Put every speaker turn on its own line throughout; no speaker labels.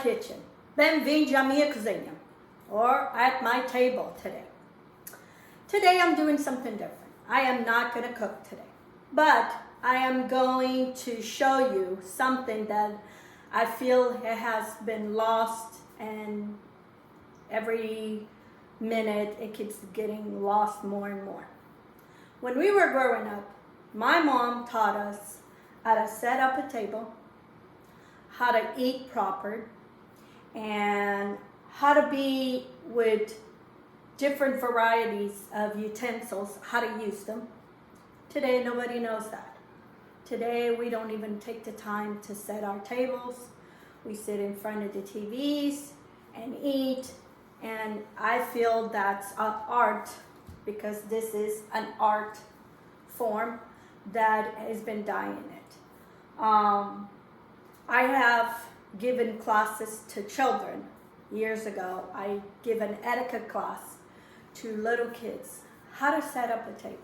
kitchen. Bem-vindos à minha cozinha, or at my table today. Today I'm doing something different. I am not going to cook today, but I am going to show you something that I feel it has been lost, and every minute it keeps getting lost more and more. When we were growing up, my mom taught us how to set up a table, how to eat proper, and how to be with different varieties of utensils, how to use them. Today, nobody knows that. Today, we don't even take the time to set our tables. We sit in front of the TVs and eat, and I feel that's an art, because this is an art form that has been dying it. I have given classes to children. Years ago, I give an etiquette class to little kids, how to set up a table,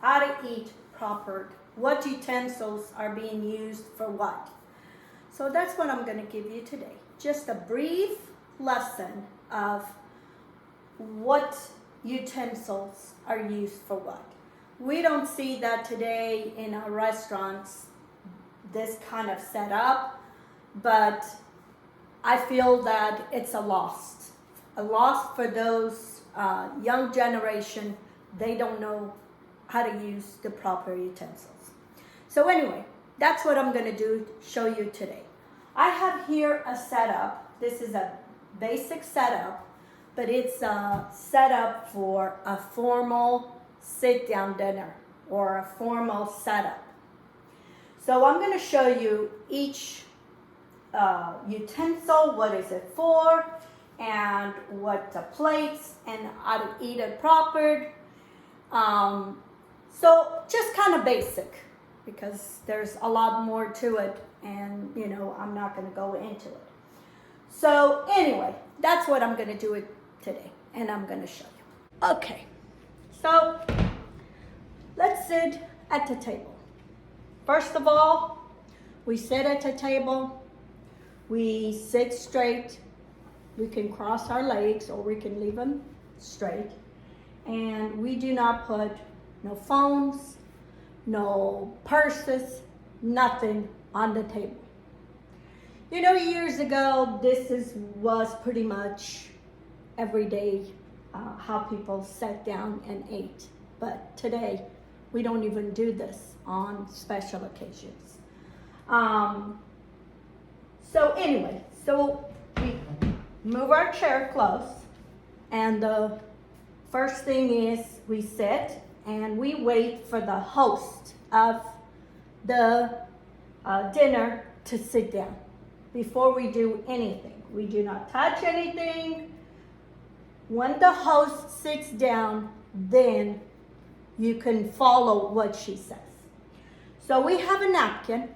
how to eat proper, what utensils are being used for what. So that's what I'm going to give you today. Just a brief lesson of what utensils are used for what. We don't see that today in our restaurants, this kind of setup, but I feel that it's a loss for those young generation. They don't know how to use the proper utensils. So anyway, that's what I'm going to show you today. I have here a setup. This is a basic setup, but it's a setup for a formal sit-down dinner or a formal setup. So I'm going to show you each utensil, what is it for, and what the plates, and how to eat it proper. So just kind of basic, because there's a lot more to it, and I'm not going to go into it. So anyway, that's what I'm going to do today, and I'm going to show you. Okay, so let's sit at the table. First of all, we sit at the table, we sit straight. We can cross our legs or we can leave them straight. And we do not put no phones, no purses, nothing on the table. Years ago, this was pretty much every day how people sat down and ate. But today, we don't even do this on special occasions. So anyway, we move our chair close, and the first thing is we sit and we wait for the host of the dinner to sit down before we do anything. We do not touch anything. When the host sits down, then you can follow what she says. So we have a napkin,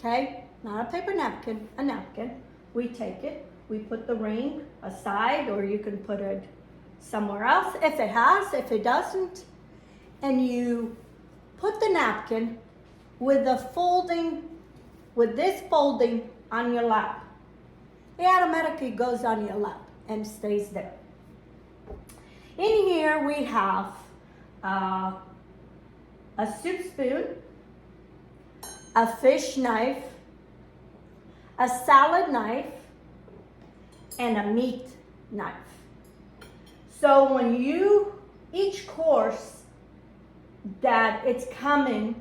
okay? Not a paper napkin, a napkin. We take it, we put the ring aside, or you can put it somewhere else if it doesn't. And you put the napkin with this folding on your lap. It automatically goes on your lap and stays there. In here we have a soup spoon, a fish knife, a salad knife, and a meat knife. So when each course that it's coming,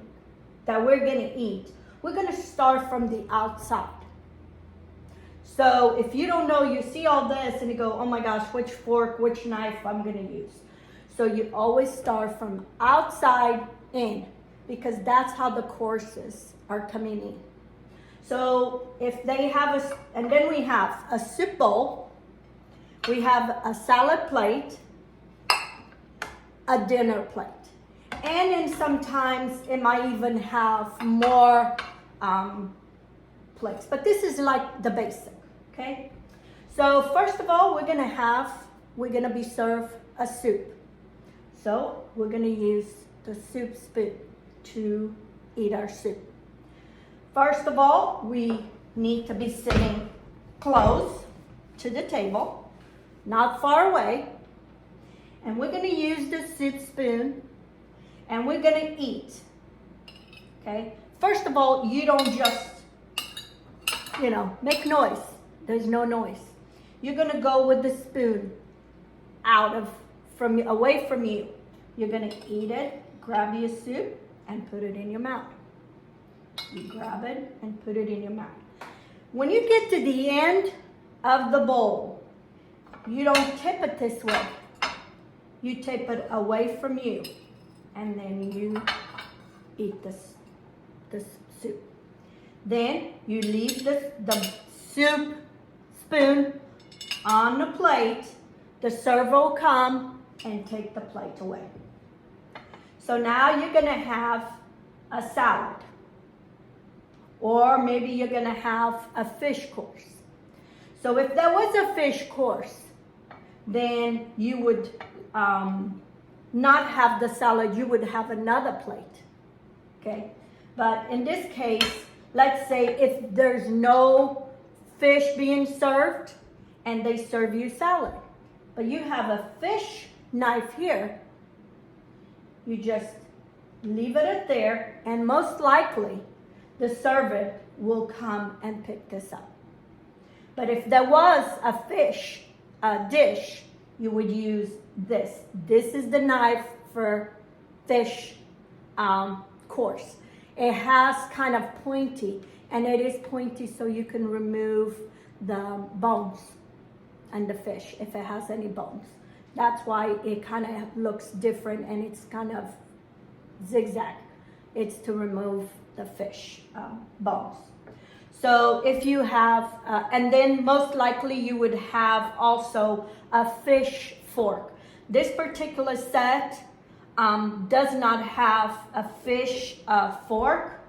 that we're gonna eat, we're gonna start from the outside. So if you don't know, you see all this and you go, oh my gosh, which fork, which knife I'm gonna use. So you always start from outside in, because that's how the courses are coming in. So if they have and then we have a soup bowl, we have a salad plate, a dinner plate. And then sometimes it might even have more plates, but this is like the basic, okay? So first of all, we're gonna be served a soup. So we're gonna use the soup spoon to eat our soup. First of all, we need to be sitting close to the table, not far away. And we're going to use the soup spoon and we're going to eat. Okay? First of all, you don't just, make noise. There's no noise. You're going to go with the spoon away from you. You're going to eat it, grab your soup, and put it in your mouth. You grab it and put it in your mouth. When you get to the end of the bowl, you don't tip it this way. You tip it away from you, and then you eat this soup. Then you leave the soup spoon on the plate. The server will come and take the plate away. So now you're going to have a salad. Or maybe you're going to have a fish course. So if there was a fish course, then you would not have the salad, you would have another plate. Okay? But in this case, let's say if there's no fish being served and they serve you salad, but you have a fish knife here, you just leave it there, and most likely the servant will come and pick this up. But if there was a fish dish, you would use this. This is the knife for fish course. It has kind of pointy, and it is pointy so you can remove the bones and the fish if it has any bones. That's why it kind of looks different and it's kind of zigzag. It's to remove the fish bones. So if you have, and then most likely you would have also a fish fork. This particular set does not have a fish fork,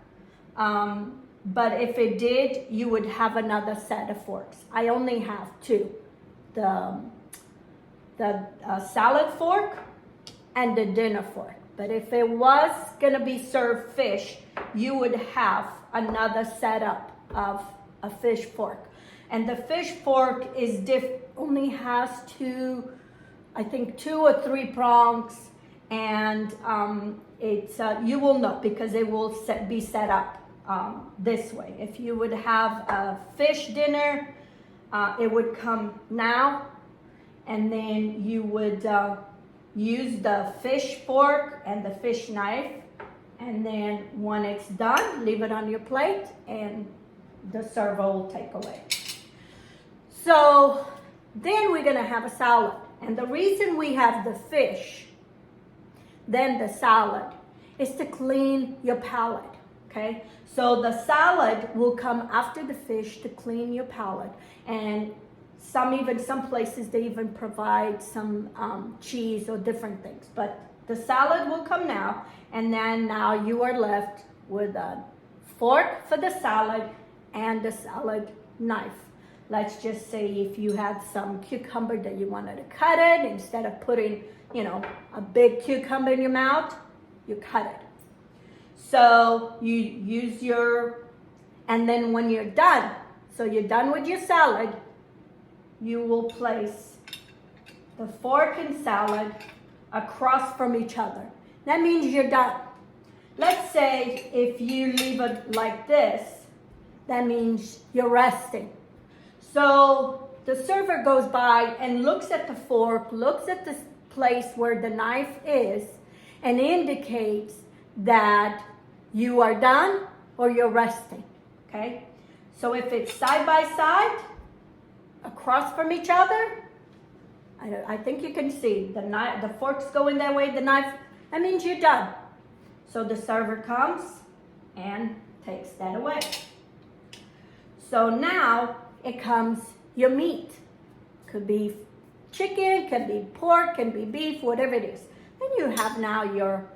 but if it did, you would have another set of forks. I only have two, the salad fork and the dinner fork. But if it was gonna be served fish, you would have another setup of a fish fork. And the fish fork is only has two or three prongs, and it's you will know because it will be set up this way. If you would have a fish dinner, it would come now, and then you would use the fish fork and the fish knife, and then when it's done, leave it on your plate and the server will take away. So then we're gonna have a salad. And the reason we have the fish, then the salad, is to clean your palate, okay? So the salad will come after the fish to clean your palate. And some places they even provide some cheese or different things. But the salad will come now, and then now you are left with a fork for the salad and the salad knife. Let's just say if you had some cucumber that you wanted to cut it, instead of putting, a big cucumber in your mouth, you cut it. So you use and then when you're done, so you're done with your salad, you will place the fork and salad across from each other. That means you're done. Let's say if you leave it like this, that means you're resting. So the server goes by and looks at the fork, looks at the place where the knife is, and indicates that you are done or you're resting, okay? So if it's side by side, across from each other, I think you can see the fork's going that way, the knife, that means you're done. So the server comes and takes that away. So now it comes your meat. Could be chicken, could be pork, can be beef, whatever it is. Then you have now your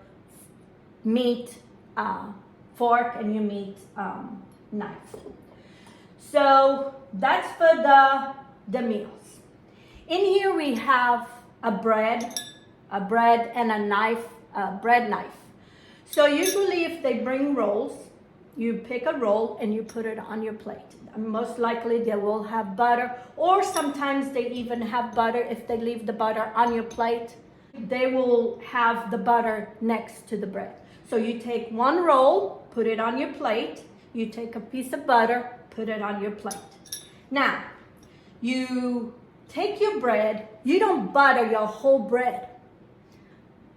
meat fork and your meat knife. So that's for the meals. In here we have a bread and a knife, bread knife. So usually if they bring rolls, you pick a roll and you put it on your plate. Most likely they will have butter, or sometimes they even have butter if they leave the butter on your plate. They will have the butter next to the bread. So you take one roll, put it on your plate. You take a piece of butter, put it on your plate. Now, you take your bread. You don't butter your whole bread.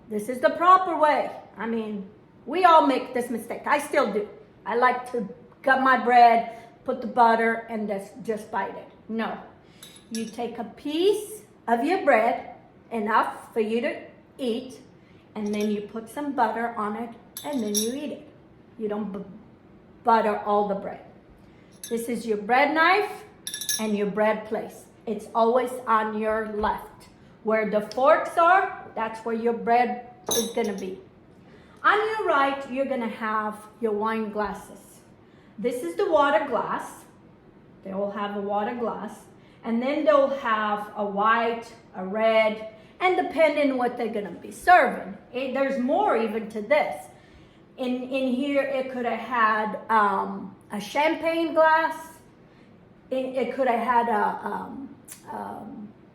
This is the proper way. I mean, we all make this mistake. I still do. I like to cut my bread, put the butter, and just bite it. No. You take a piece of your bread, enough for you to eat, and then you put some butter on it, and then you eat it. You don't butter all the bread. This is your bread knife and your bread place. It's always on your left. Where the forks are, that's where your bread is gonna be. On your right, you're gonna have your wine glasses. This is the water glass. They will have a water glass. And then they'll have a white, a red, and depending what they're gonna be serving. There's more even to this. In here, it could have had a champagne glass. It could have had a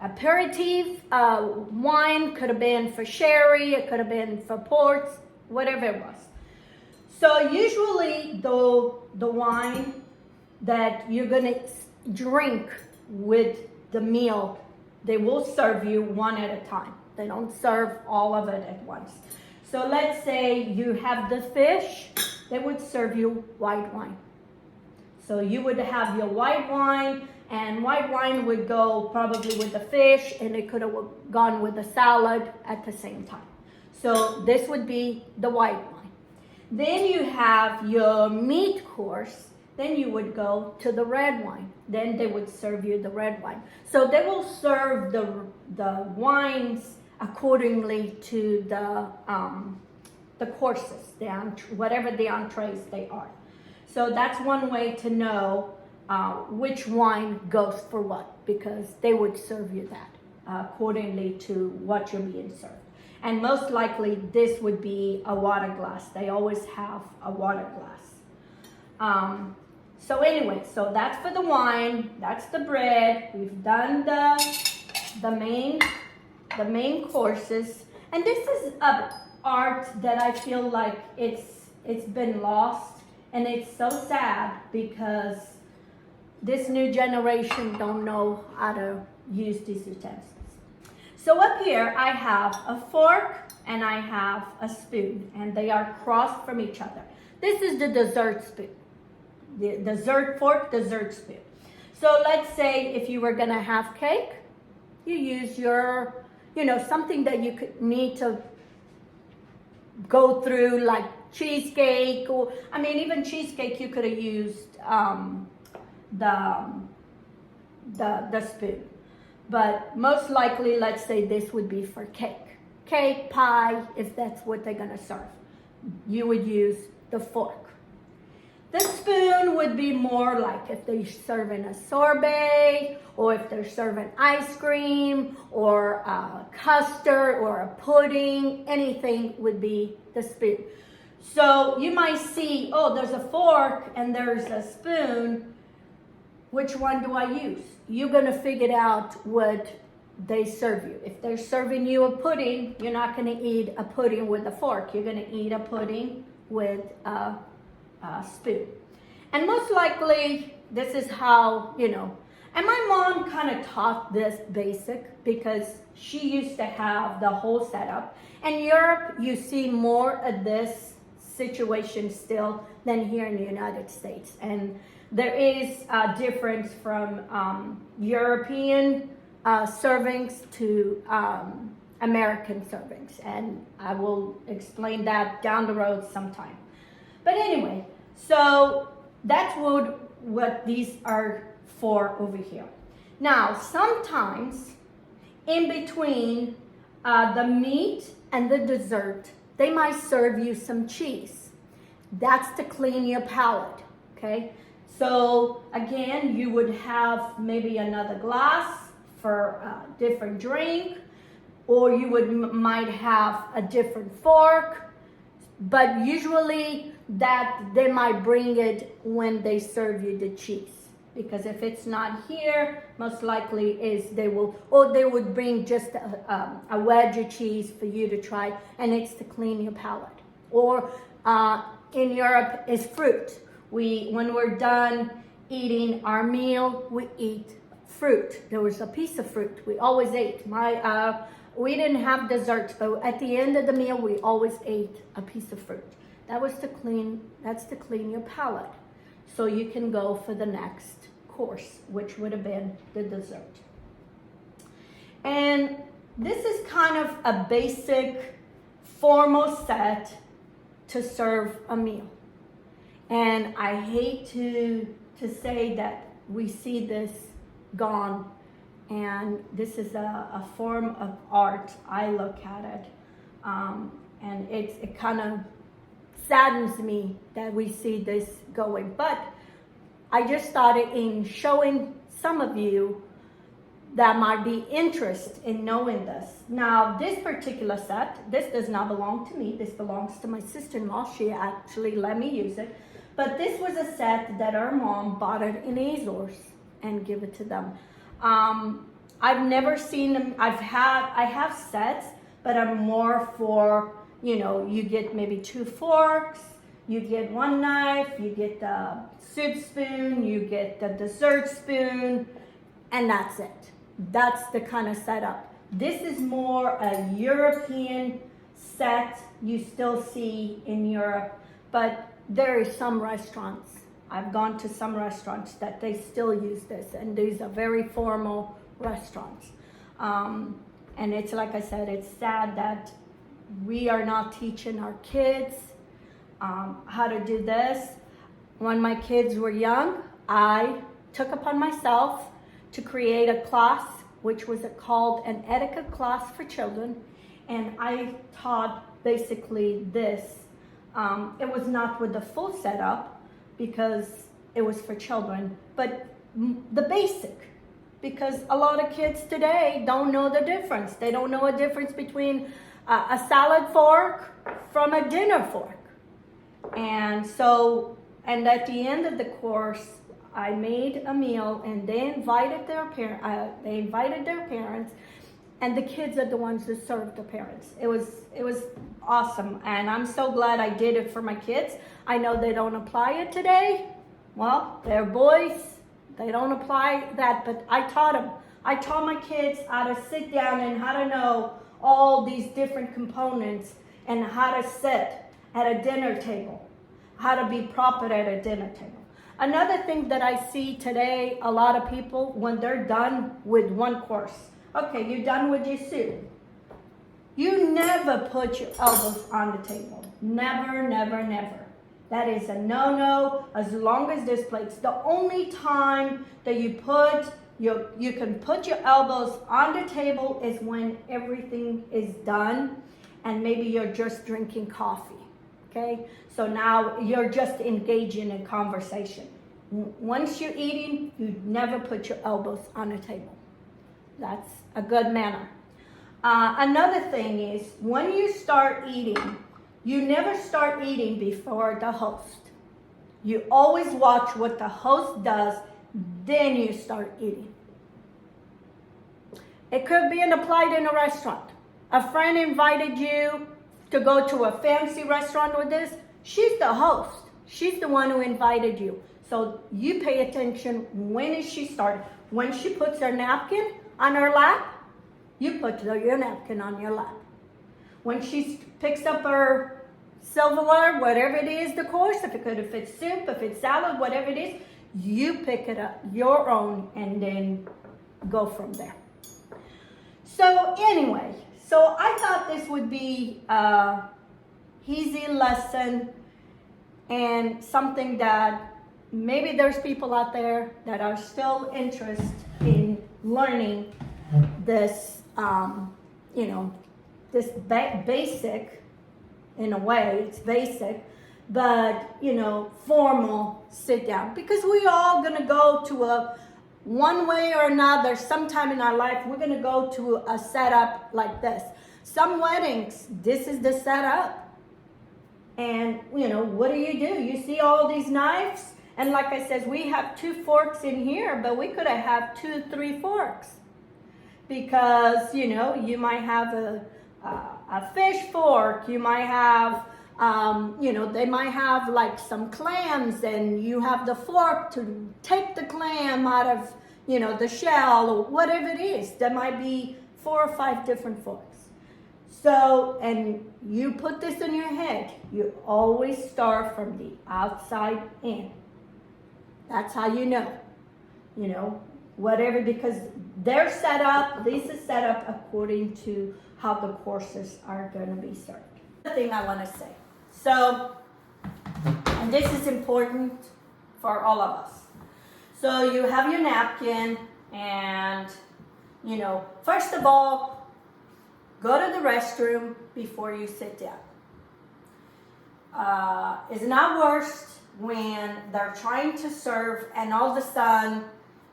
aperitif. Wine could have been for sherry. It could have been for ports, whatever it was. So usually, the wine that you're gonna drink with the meal, they will serve you one at a time. They don't serve all of it at once. So let's say you have the fish, they would serve you white wine. So you would have your white wine, and white wine would go probably with the fish, and it could have gone with the salad at the same time. So this would be the white wine. Then you have your meat course, then you would go to the red wine. Then they would serve you the red wine. So they will serve the wines accordingly to the courses, whatever the entrees they are. So that's one way to know which wine goes for what, because they would serve you that accordingly to what you're being served. And most likely this would be a water glass. They always have a water glass. So anyway, so that's for the wine, that's the bread. We've done the main courses. And this is an art that I feel like it's been lost. And it's so sad because this new generation don't know how to use these utensils. So up here I have a fork and I have a spoon, and they are crossed from each other. This is the dessert spoon. The dessert fork, dessert spoon. So let's say if you were gonna have cake, you use your, something that you could need to go through, like cheesecake, or even cheesecake you could have used the spoon. But most likely, let's say this would be for cake, pie, if that's what they're gonna serve. You would use the fork. The spoon would be more like if they're serving a sorbet, or if they're serving ice cream, or a custard, or a pudding, anything would be the spoon. So you might see, there's a fork and there's a spoon. Which one do I use? You're gonna figure out what they serve you. If they're serving you a pudding, you're not gonna eat a pudding with a fork. You're gonna eat a pudding with a spoon. And most likely, this is how, and my mom kind of taught this basic because she used to have the whole setup. In Europe, you see more of this situation still than here in the United States. And there is a difference from European servings to American servings. And I will explain that down the road sometime. But anyway, so that's what these are for over here. Now, sometimes in between the meat and the dessert, they might serve you some cheese. That's to clean your palate, okay? So again, you would have maybe another glass for a different drink, or you might have a different fork but usually that they might bring it when they serve you the cheese. Because if it's not here, most likely is they would bring just a wedge of cheese for you to try, and it's to clean your palate. Or in Europe is fruit. When we're done eating our meal, we eat fruit. There was a piece of fruit we always ate. We didn't have desserts, but at the end of the meal, we always ate a piece of fruit. That's to clean your palate. So you can go for the next course, which would have been the dessert. And this is kind of a basic formal set to serve a meal. And I hate to say that we see this gone, and this is a form of art. I look at it, and it kind of saddens me that we see this going. But I just started in showing some of you that might be interested in knowing this. Now, this particular set, this does not belong to me. This belongs to my sister-in-law. She actually let me use it. But this was a set that our mom bought it in Azores and give it to them. I've never seen them. I have sets, but I'm more for, you get maybe 2 forks, you get 1 knife, you get the soup spoon, you get the dessert spoon, and that's it. That's the kind of setup. This is more a European set you still see in Europe, but there is some restaurants. I've gone to some restaurants that they still use this, and these are very formal restaurants. And it's like I said, it's sad that we are not teaching our kids how to do this. When my kids were young, I took upon myself to create a class, which was called an etiquette class for children, and I taught basically this. It was not with the full setup because it was for children, but the basic, because a lot of kids today don't know the difference. They don't know a difference between a salad fork from a dinner fork. And at the end of the course, I made a meal, and they invited their parents, and the kids are the ones that served the parents. It was awesome, and I'm so glad I did it for my kids. I know they don't apply it today. Well, they're boys. They don't apply that, but I taught them. I taught my kids how to sit down and how to know all these different components and how to sit at a dinner table, how to be proper at a dinner table. Another thing that I see today, a lot of people, when they're done with one course, okay, you're done with your soup. You never put your elbows on the table. Never, never, never. That is a no-no as long as there's plates. The only time that you can put your elbows on the table is when everything is done and maybe you're just drinking coffee, okay? So now you're just engaging in conversation. Once you're eating, you never put your elbows on the table. That's a good manner. Another thing is when you start eating, you never start eating before the host. You always watch what the host does, then you start eating. It could be applied in a restaurant. A friend invited you to go to a fancy restaurant with this. She's the host. She's the one who invited you. So you pay attention. When is she starting? When she puts her napkin on her lap, you put your napkin on your lap. When she picks up her silverware, whatever it is, the course, if it's soup, if it's salad, whatever it is, you pick it up, your own, and then go from there. So anyway, I thought this would be an easy lesson and something that maybe there's people out there that are still interested in learning this, this basic, in a way, it's basic, but, formal sit down. Because we all gonna go to one way or another, sometime in our life, we're gonna go to a setup like this. Some weddings, this is the setup. And what do? You see all these knives, and like I said, we have 2 forks in here, but we could have 2, 3 forks, because you might have a fish fork, you might have they might have like some clams, and you have the fork to take the clam out of the shell, or whatever it is. There might be 4 or 5 different forks. So, and you put this in your head, you always start from the outside in. That's how whatever, because they're set up, this is set up according to how the courses are going to be served. The thing I want to say. So, and this is important for all of us. So you have your napkin, and first of all, go to the restroom before you sit down. It's not worse when they're trying to serve and all of a sudden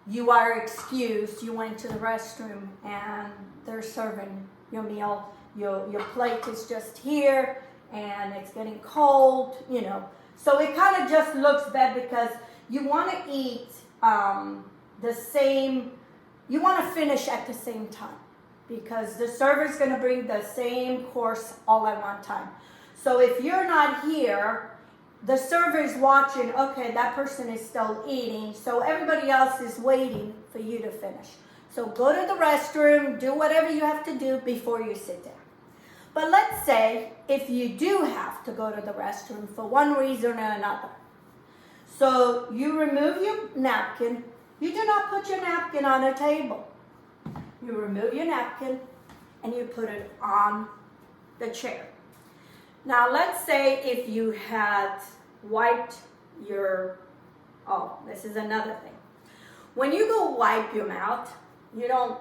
you are excused, you went to the restroom and they're serving your meal, your plate is just here and it's getting cold, So it kind of just looks bad, because you want to eat you want to finish at the same time, because the server's going to bring the same course all at one time. So if you're not here, the server is watching, okay, that person is still eating, so everybody else is waiting for you to finish. So go to the restroom, do whatever you have to do before you sit down. But let's say if you do have to go to the restroom for one reason or another. So you remove your napkin. You do not put your napkin on a table. You remove your napkin and you put it on the chair. Now let's say if you had wiped this is another thing. When you go wipe your mouth, you don't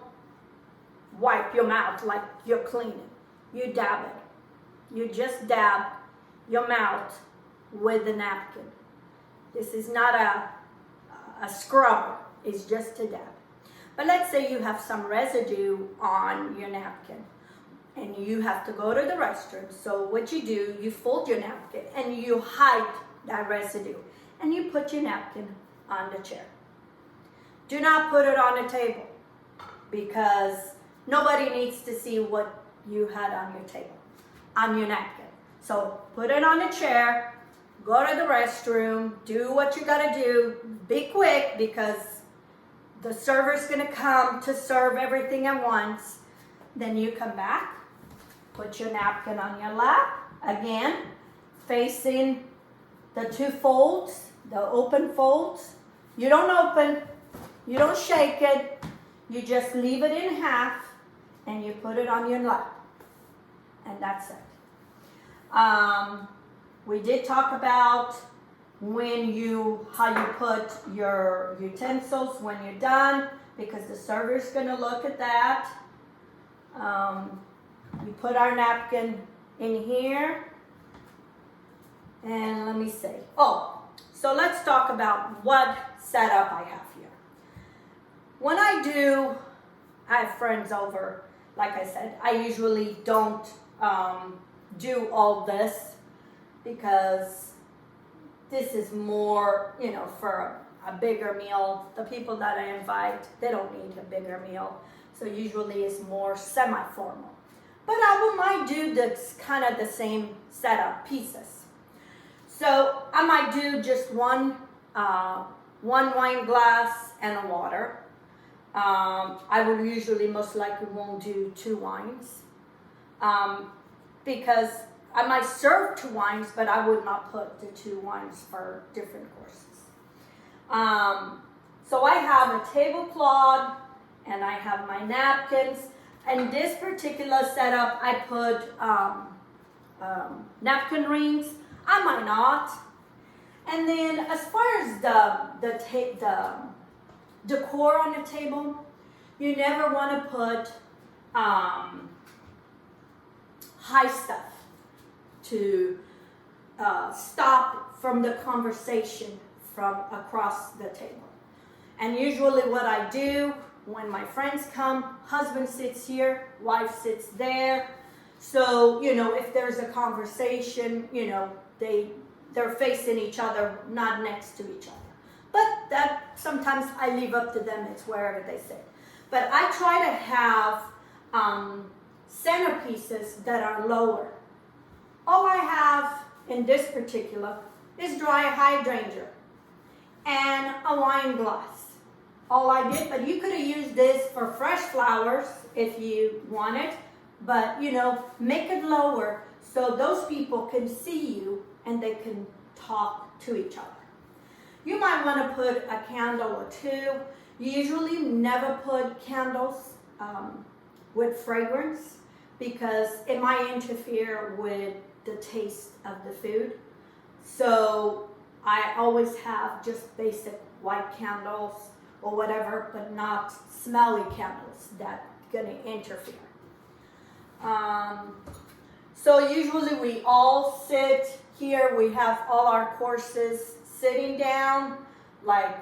wipe your mouth like you're cleaning. You dab it. You just dab your mouth with the napkin. This is not a scrubber, it's just a dab. But let's say you have some residue on your napkin and you have to go to the restroom. So what you do, you fold your napkin and you hide that residue and you put your napkin on the chair. Do not put it on a table, because nobody needs to see what you had on your table, on your napkin. So put it on a chair, go to the restroom, do what you gotta do, be quick, because the server's gonna come to serve everything at once. Then you come back, put your napkin on your lap, again, facing the 2 folds, the open folds. You don't open, you don't shake it, you just leave it in half and you put it on your lap. And that's it. We did talk about how you put your utensils when you're done, because the server's gonna look at that. We put our napkin in here. And let me see. So let's talk about what setup I have here. When I have friends over, like I said, I usually don't do all this, because this is more, for a bigger meal. The people that I invite, they don't need a bigger meal. So usually it's more semi-formal. But I might do this kind of the same setup pieces. So I might do just one wine glass and a water. I would usually most likely won't do 2 wines, because I might serve 2 wines, but I would not put the 2 wines for different courses. So I have a tablecloth and I have my napkins. In this particular setup, I put napkin rings. I might not. And then as far as the decor on the table, you never want to put high stuff to stop from the conversation from across the table. And usually what I do when my friends come, husband sits here, wife sits there. So, if there's a conversation, they're facing each other, not next to each other. But that sometimes I leave up to them, it's wherever they sit. But I try to have centerpieces that are lower. All I have in this particular is dry hydrangea and a wine glass. All I did, but you could have used this for fresh flowers if you wanted, but make it lower so those people can see you and they can talk to each other. You might want to put a candle or two. Usually never put candles with fragrance because it might interfere with the taste of the food. So I always have just basic white candles or whatever, but not smelly candles that are going to interfere. So usually we all sit here. We have all our courses sitting down, like,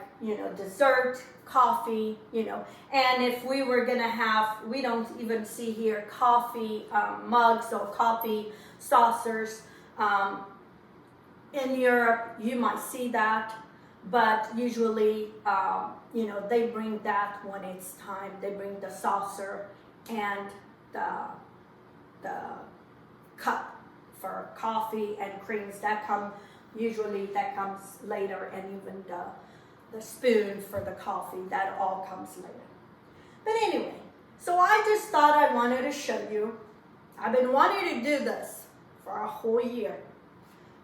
dessert, coffee, and if we were going to have, we don't even see here coffee mugs or coffee saucers. In Europe, you might see that, but usually, they bring that when it's time. They bring the saucer and the cup for coffee and creams. That comes later, and even the spoon for the coffee, that all comes later. But anyway, so I just thought I wanted to show you. I've been wanting to do this for a whole year,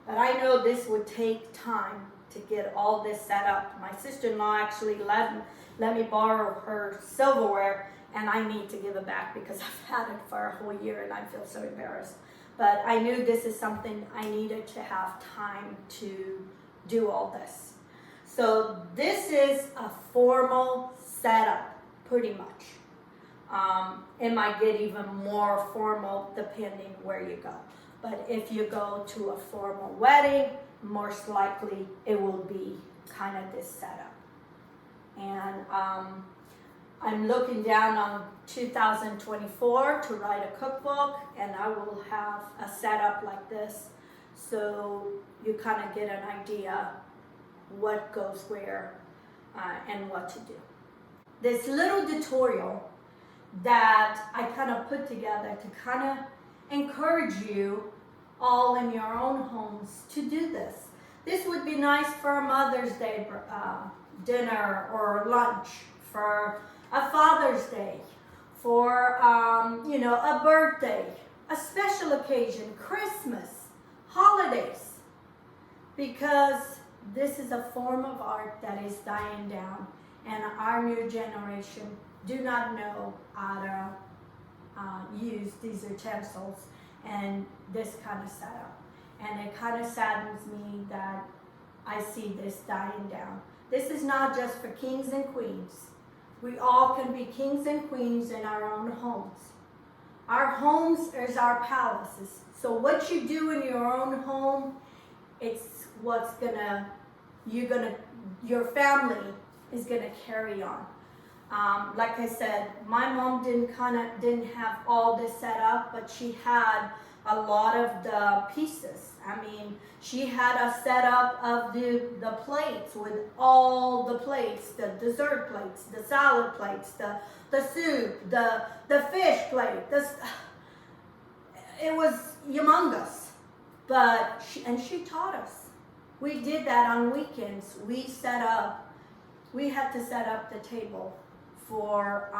but I know this would take time to get all this set up. My sister-in-law actually let me borrow her silverware, and I need to give it back because I've had it for a whole year and I feel so embarrassed. But I knew this is something I needed to have time to do all this. So this is a formal setup, pretty much. It might get even more formal depending where you go. But if you go to a formal wedding, most likely it will be kind of this setup. And I'm looking down on 2024 to write a cookbook, and I will have a setup like this so you kind of get an idea what goes where and what to do. This little tutorial that I kind of put together to kind of encourage you all in your own homes to do this. This would be nice for a Mother's Day dinner or lunch, for a Father's Day, for a birthday, a special occasion, Christmas, holidays, because this is a form of art that is dying down, and our new generation do not know how to use these utensils and this kind of setup. And it kind of saddens me that I see this dying down. This is not just for kings and queens. We all can be kings and queens in our own homes. Our homes is our palaces. So what you do in your own home, it's what's your family is gonna carry on. Like I said, my mom didn't have all this set up, but she had a lot of the pieces. I mean, she had a setup of the plates with all the plates, the dessert plates, the salad plates, the soup, the fish plate. It was humongous, but she taught us. We did that on weekends. We had to set up the table for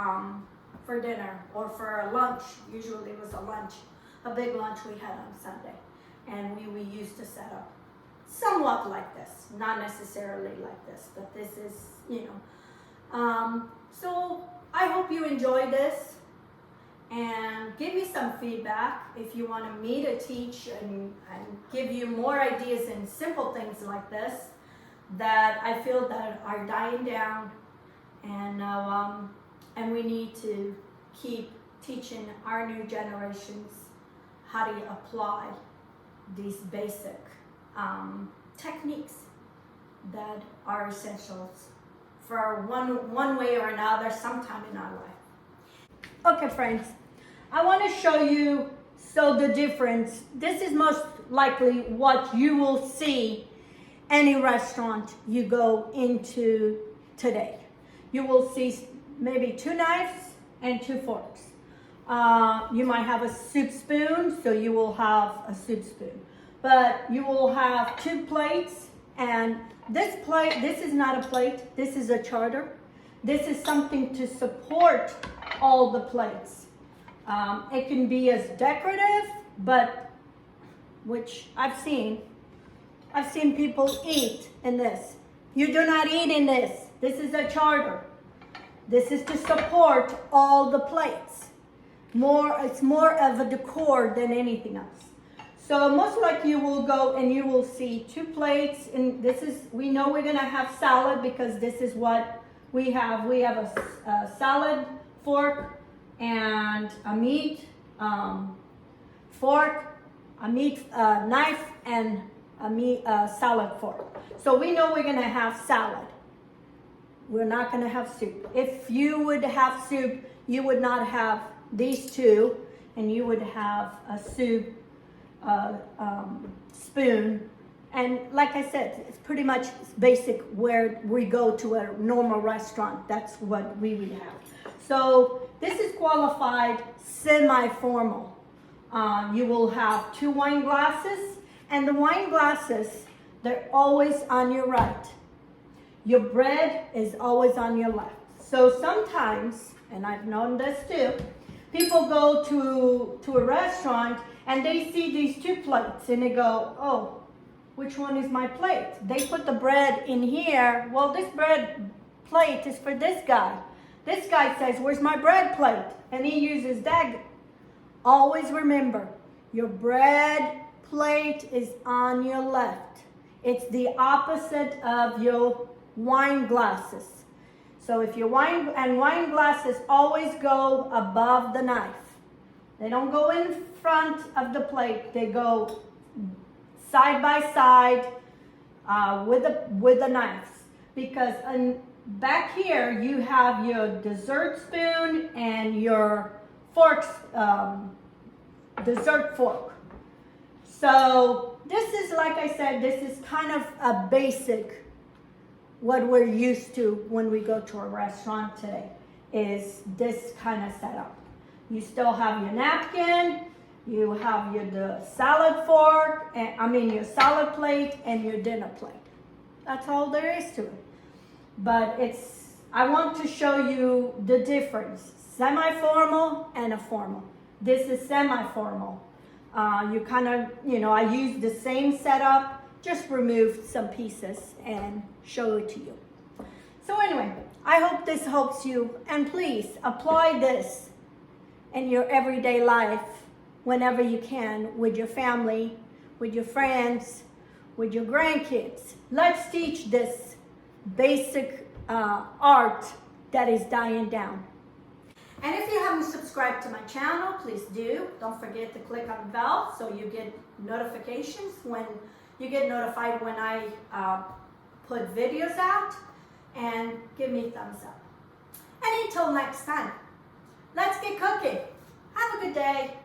dinner or for a lunch. Usually it was a big lunch we had on Sunday. And we used to set up somewhat like this, not necessarily like this, but this is, so I hope you enjoy this, and give me some feedback if you want me to teach and give you more ideas and simple things like this that I feel that are dying down, and we need to keep teaching our new generations how to apply these basic techniques that are essentials for one way or another sometime in our life. Okay, friends, I want to show you So the difference, this is most likely what you will see any restaurant you go into today. You will see maybe 2 knives and 2 forks. You might have a soup spoon, so you will have a soup spoon. But you will have 2 plates, and this is not a plate, this is a charter. This is something to support all the plates. It can be as decorative, but which I've seen people eat in this. You do not eat in this. This is a charter. This is to support all the plates. It's more of a decor than anything else. So most likely you will go and you will see 2 plates, and we know we're gonna have salad because this is what we have. We have a salad fork and a meat fork, a meat knife, and a meat salad fork. So we know we're gonna have salad. We're not gonna have soup. If you would have soup, you would not have these 2, and you would have a soup spoon. And like I said, it's pretty much basic where we go to a normal restaurant. That's what we would have. So this is qualified semi-formal. You will have 2 wine glasses, and the wine glasses, they're always on your right. Your bread is always on your left. So sometimes, and I've known this too, people go to a restaurant and they see these 2 plates and they go, oh, which one is my plate? They put the bread in here. Well, this bread plate is for this guy. This guy says, where's my bread plate? And he uses that. Always remember, your bread plate is on your left. It's the opposite of your wine glasses. So if your wine glasses always go above the knife. They don't go in front of the plate. They go side by side with the knives. Because back here you have your dessert spoon and your forks, dessert fork. So this is, like I said, this is kind of a basic what we're used to when we go to a restaurant today, is this kind of setup. You still have your napkin, you have the salad fork, your salad plate and your dinner plate. That's all there is to it. But I want to show you the difference, semi-formal and a formal. This is semi-formal. You kind of, I use the same setup, just remove some pieces and show it to you. So anyway, I hope this helps you, and please apply this in your everyday life whenever you can, with your family, with your friends, with your grandkids. Let's teach this basic art that is dying down. And if you haven't subscribed to my channel, please do. Don't forget to click on the bell so you get notifications when you get notified when I put videos out, and give me a thumbs up. And until next time, let's get cooking. Have a good day.